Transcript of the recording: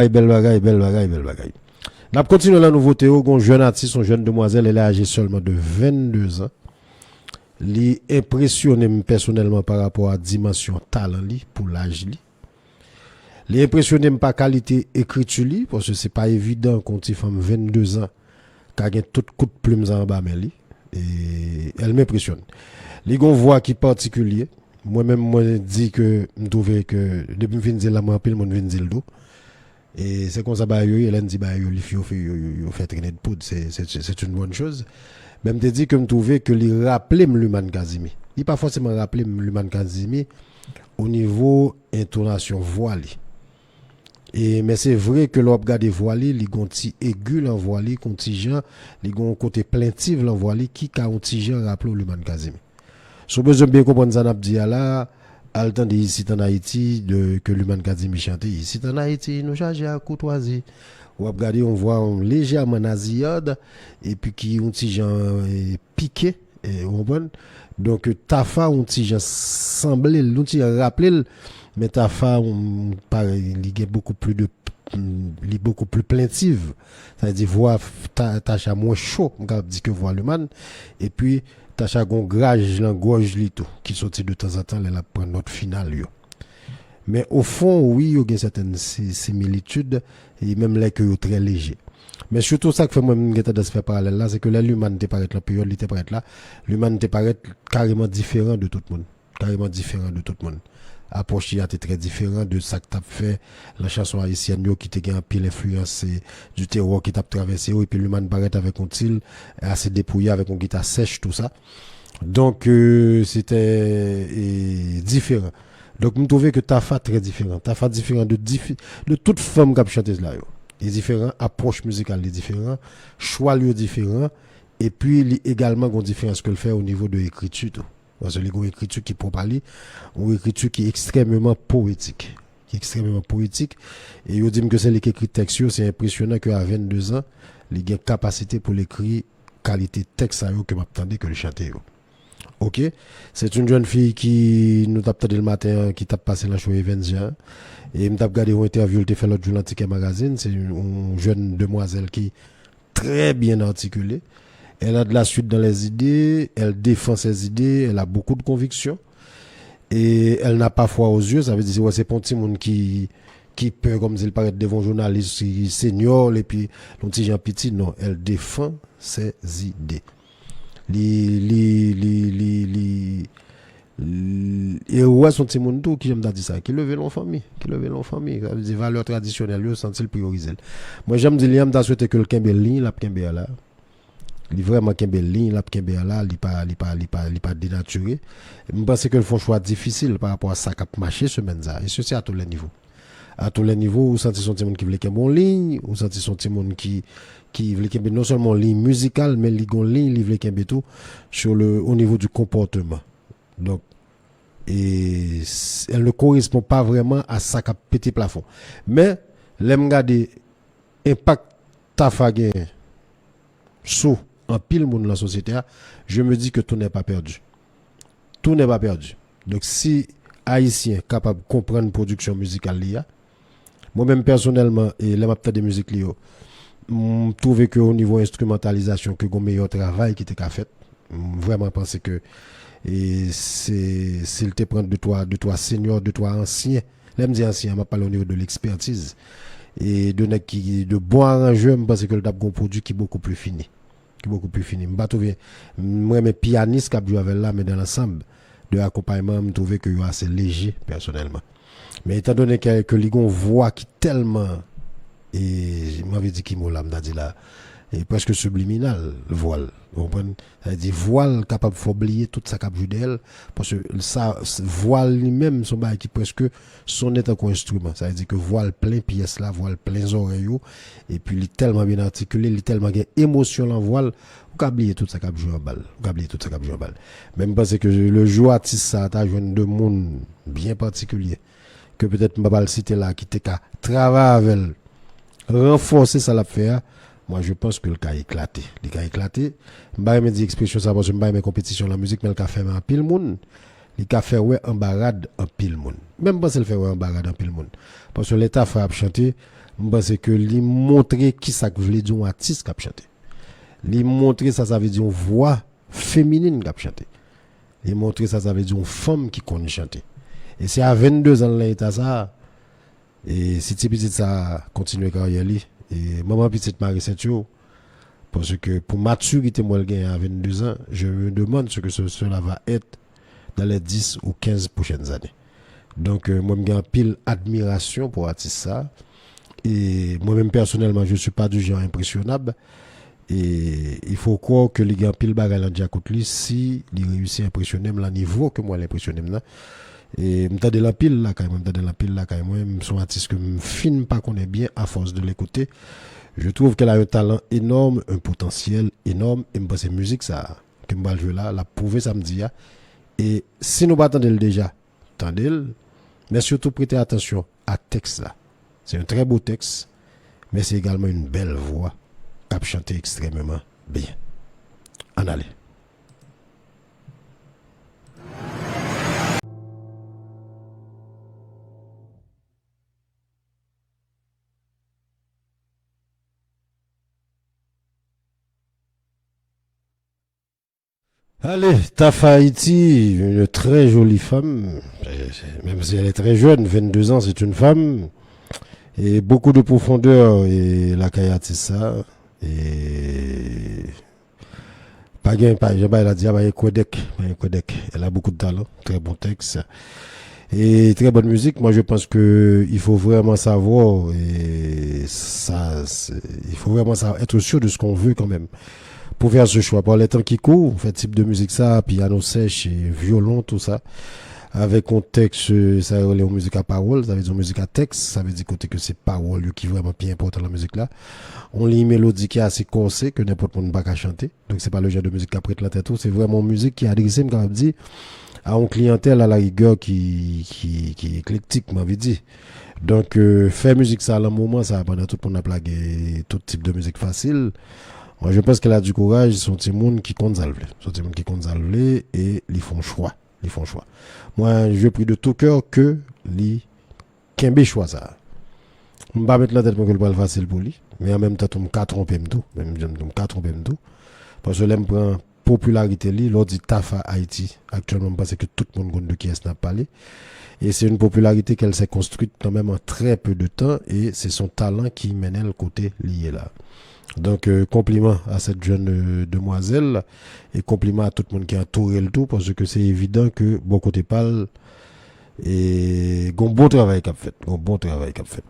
Belle bagaille, belle bagaille, belle bagaille. N'a continué la nouveauté au jeune artiste, une jeune demoiselle, elle est âgée seulement de 22 ans. Li impressionne personnellement par rapport à dimension talent li pour l'âge li. Li impressionne par qualité écriture li parce que c'est pas évident qu'on ti femme 22 ans qui a tout coup de plumes en bas mais li et elle m'impressionne. Li gon voix qui particulier. Moi-même moi dis que me trouver que depuis me fin dire la moi pile monde vinn dire do. Et c'est comme ça bah yo elle dit bah yo fait traîner de poudre, c'est une bonne chose. Même te dit que me trouvais que lui rappelait Luman Kazimi. Il pas forcément rappelé Luman Kazimi au niveau intonation voix li. Et mais c'est vrai que l'on regarde voix li, li gon ti aigu l'en voix li, contingent, li gon côté plaintif l'en voix li qui ka contingent rappelé Luman Kazimi. So besoin bien comprendre ça n'a dit là à le temps de ici en Haïti de que Luman Kazimi chantait ici en Haïti nous charger à courtoisie. Ou regarder on voit légèrement nasillarde et puis qui ont petit gens piqué et on comprend donc Tafa ont petit gens semblé l'outil rappeler mais Tafa on pareil il beaucoup plus de beaucoup plus plaintive ça veut dire voix Tacha moins chaud on dit que voix Luman et puis Tacha gon grage la gorge li tout qui sorti de temps en temps elle prend notre finale yo. Mais au fond, oui, il y a certaines similitudes, et même là que très léger. Mais surtout ça que fait moi de se faire parallèle là, c'est que l'humanité paraît la période, l'humanité paraît là, l'humanité paraît carrément différent de tout le monde. Carrément différent de tout le monde. Approche était très différent de ça que tu as fait, la chanson haïtienne qui t'a gagné un pile influence du terroir qui t'a traversé, et puis l'humanité paraît avec un style assez dépouillé, avec une guitare sèche, tout ça. Donc, c'était différent. Donc, je trouvais que Tafa très différent. Tafa différent de toute femme qui a chanté là. Il est différent, approche musicale est différent, choix lui est différent, et puis il également une différence que le fait au niveau de l'écriture. Parce que il y a une écriture qui peut parler, une écriture qui est extrêmement poétique. Qui est extrêmement poétique. Et il dit que c'est l'écrit texte, c'est impressionnant qu'à 22 ans, il a une capacité pour l'écrire qualité texte que m'attendais que le chanter. Ok, c'est une jeune fille qui nous tape le matin, qui tape passé la show Avenger. Et me tape regardé une interview, elle fait l'autre jour dans Ticket Magazine. C'est une jeune demoiselle qui est très bien articulée. Elle a de la suite dans les idées, elle défend ses idées, elle a beaucoup de convictions. Et elle n'a pas foi aux yeux, ça veut dire que c'est pas un petit monde qui peut, comme s'il paraît devant un journaliste senior, et puis un petit Jean Petit. Non, elle défend ses idées. Et ouais son petit monde tout qui j'aime dire ça qui lever l'enfant famille ça veut dire valeurs traditionnelles yo sentir prioriser moi j'aime dire liam da souhaiter que le kembe ligne la kembe là il vraiment kembe ligne la kembe là il pas dénaturé je pense que le font choix difficile par rapport à ça qui a marché semaine ça et ceci à tous les niveaux ou sentir son petit monde qui veut kembe en ligne ou sentir son petit monde qui veut kembe non seulement ligne musicale mais ligne il veut kembe tout sur au niveau du comportement. Donc, et elle ne correspond pas vraiment à ça qu'a pété plafond. Mais, l'aime garder impact Tafa gen sous en pile monde dans la société, je me dis que tout n'est pas perdu. Tout n'est pas perdu. Donc, si Haïtien capable de comprendre production musicale liya, moi-même personnellement, et la mapta de musique liya, je trouve que au niveau instrumentalisation, que un meilleur travail qui était fait, vraiment penser que et c'est s'il te prend de toi senior, de toi ancien, l'aime dire ancien, m'a parlé au niveau de l'expertise et de bons arrangeurs, je pense que le dab un produit qui est beaucoup plus fini, m'pas trouver moi mes pianistes qui joué avec là mais dans l'ensemble de accompagnement, me trouver que c'est assez léger personnellement. Mais étant donné que ligon voix qui tellement et m'avait dit qui m'a dit là et presque subliminal voile vous comprenez ça dit voile capable d'oublier tout ça cap d'elle parce que ça voile lui-même son bail qui presque son est un instrument ça veut dire que voile plein pièce là voile plein oreilles et puis il est tellement bien articulé il est tellement gain émotion dans voile ou oublier tout ça cap jouer en balle même parce que le jour artiste ça t'a joué de monde bien particulier que peut-être m'a pas le citer là qui était qu'à travailler avec renforcer ça l'a faire. Moi je pense que le cas éclaté m'ba me dit expression ça parce que m'ba mes compétition la musique mais le cas fait en pile monde il cas fait ouais embarade en pile monde même pas le faire ouais embarade en pile monde parce que l'état fait chanter Parce que lui montrer qui ça veut dire un artiste qui a chanté. Lui montrer ça veut dire une voix féminine qui a chanté. Lui montrer ça veut dire une femme qui connaît chanter. Et c'est à 22 ans là il ça. Et si petit ça continue carrière li et maman petite Marie Saint-Yo parce que pour maturité moi le gain à 22 ans, je me demande ce que cela va être dans les 10 ou 15 prochaines années. Donc moi j'ai pile admiration pour artiste ça et moi-même personnellement je suis pas du genre impressionnable et il faut croire que les gars pile bagarre en côté lui si il réussit à impressionner le niveau que moi l'impressionner là et m'tade la pile là quand même moi son artiste que me filme pas connaît bien à force de l'écouter. Je trouve qu'elle a un talent énorme, un potentiel énorme et me pense musique ça que me jouer là, l'a prouvé samedi là. Et si nous battons déjà, attendez, mais surtout prêtez attention à texte là. C'est un très beau texte, mais c'est également une belle voix qui a chanté extrêmement bien. En allez. Allez, Tafa Haïti, une très jolie femme, même si elle est très jeune, 22 ans, c'est une femme, et beaucoup de profondeur, et la Kayati ça, et pas gain, pas, j'ai pas la dit, elle a beaucoup de talent, très bon texte, et très bonne musique. Moi, je pense que il faut vraiment savoir, et ça, il faut vraiment savoir, être sûr de ce qu'on veut quand même. Pour faire ce choix, par les temps qui courent, on fait type de musique ça, piano sèche, et violon, tout ça. Avec un texte, ça veut dire musique à parole, ça veut dire musique à texte, ça veut dire côté que c'est parole qui est vraiment bien important dans la musique là. On lit une mélodie qui est assez corsée, que n'importe monde pas qu'à chanter. Donc c'est pas le genre de musique qui prête la tête, c'est vraiment une musique qui est adressée, comme dit, à une clientèle à la rigueur qui est éclectique, m'avait dit. Donc, faire musique ça à un moment, ça pendant tout le monde a plagué tout type de musique facile. Moi, je pense qu'elle a du courage, son petit monde qui compte salver. Son petit monde qui compte salver et ils font choix. Ils font choix. Moi, je prie de tout cœur que les Kembe choix ça. Je ne vais pas mettre la tête pour que le pas facile pour lui. Mais en même temps, je ne vais tromper tout. Même je ne vais pas tromper tout. Parce que l'aime prend popularité li, l'on dit Tafa Haïti. Actuellement, parce que tout le monde connaît de qui est n'a parlé. Et c'est une popularité qu'elle s'est construite quand même en très peu de temps. Et c'est son talent qui mène le côté lié là. Donc, compliment à cette jeune demoiselle et compliment à tout le monde qui a entouré le tout parce que c'est évident que bon côté parle et bon travail qu'a fait. Bon travail qu'a fait.